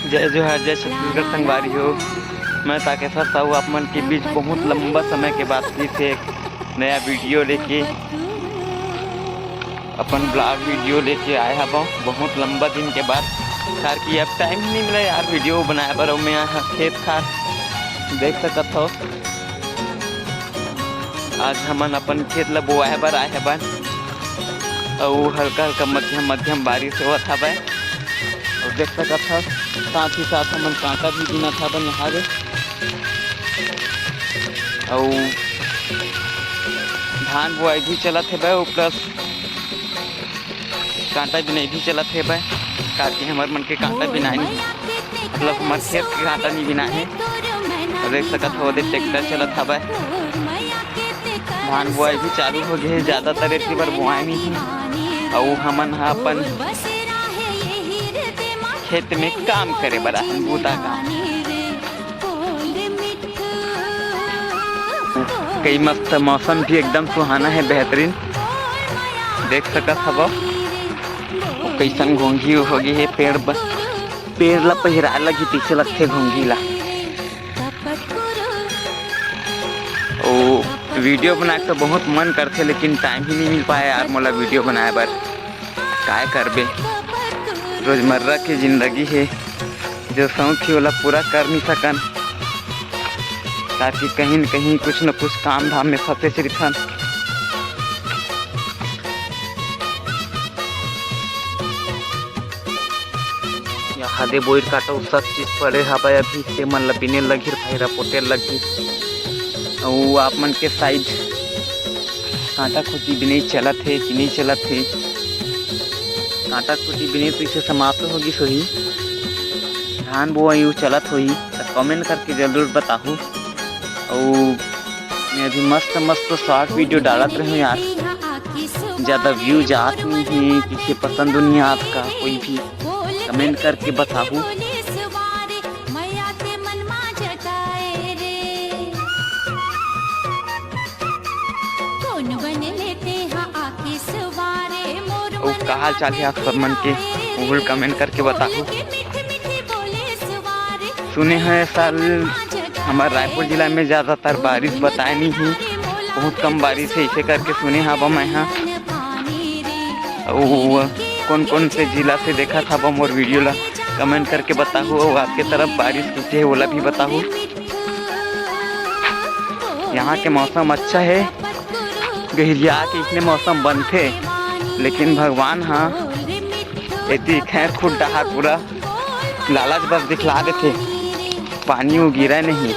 जय जोहार, जय छत्तीसगढ़ संगवारी हो। मैं ताकेश्वर साहू आप मन के बीच बहुत लंबा समय के बाद फिर से एक नया वीडियो लेके अपन ब्लॉग वीडियो लेके आया हूँ। बहुत लंबा दिन के बाद खार की अब टाइम ही नहीं मिला यार वीडियो बनाए बर। मैं यहाँ खेत खार देख सकत हो। आज हमन अपन खेत ला बोआए बर आए हबन और हल्का हल्का मध्यम मध्यम बारिश होत हवय और देख सकत हो। साथ ही साथ हमन कांटा भी बिनत हबन यहाँ रे और धान बुआई भी चलत है और प्लस कांटा बिनाई भी चलत है ताकि हमार मन के कांटा बिनाई मतलब हमार खेत के कांटा नहीं बिना है। और देख सकत हो ट्रैक्टर चलत हवय। धान बुआई भी चालू हो गए है। ज़्यादातर इतनी बार बुआई नहीं है और हमन हा अपन खेत में काम करे बर आहन बूता का कई मस्त मौसम भी एकदम सुहाना है, बेहतरीन देख सकत हवो। कैसन घोंघी हो गई है पेड़ ला पहिरा लगी पीछे लगते घोंघी ला। और वीडियो बनाए तो बहुत मन करते लेकिन टाइम ही नहीं मिल पाया यार मोला वीडियो बनाए बर। काय करबे, रोजमर्रा की जिंदगी है जो शौक ही वाला पूरा कर नहीं सकन ताकि कहीं न कहीं कुछ न कुछ काम धाम में फंसे सिरथन। यहाँ दे बोर काटा सब चीज पड़े हवय अभी से मन ला बिने लगी भाईरा पोटे लगी और आप मन के साइड कांटा खुटी भी नहीं चलत है कि नहीं चलत है। कांटा खुटी भी नहीं तो इसे समाप्त होगी सोही धान बुआई चलत होई तो कमेंट करके जरूर बताओ। और मैं अभी मस्त मस्त शॉर्ट वीडियो डालत रही हूँ यार। ज़्यादा व्यूज आत नहीं है, किसी पसंद नहीं आपका कोई भी कमेंट करके बताओ। और का हाल चाल है आप सब मन के वो कमेंट करके बताओ। सुने हैं साल हमारे रायपुर जिला में ज़्यादातर बारिश बताए नहीं है, बहुत कम बारिश है इसे करके सुने हवा मैं यहाँ। कौन कौन से जिला से देखा था वो मोर वीडियो ला कमेंट करके बताओ। और आपके तरफ बारिश कैसे है वो भी बताओ। यहाँ के मौसम अच्छा है, गहिरिया के इतने मौसम बनते लेकिन भगवान हाँ इतनी खैर खुद डहा पूरा लालच बस दिखला देते, पानी वो गिरा नहीं।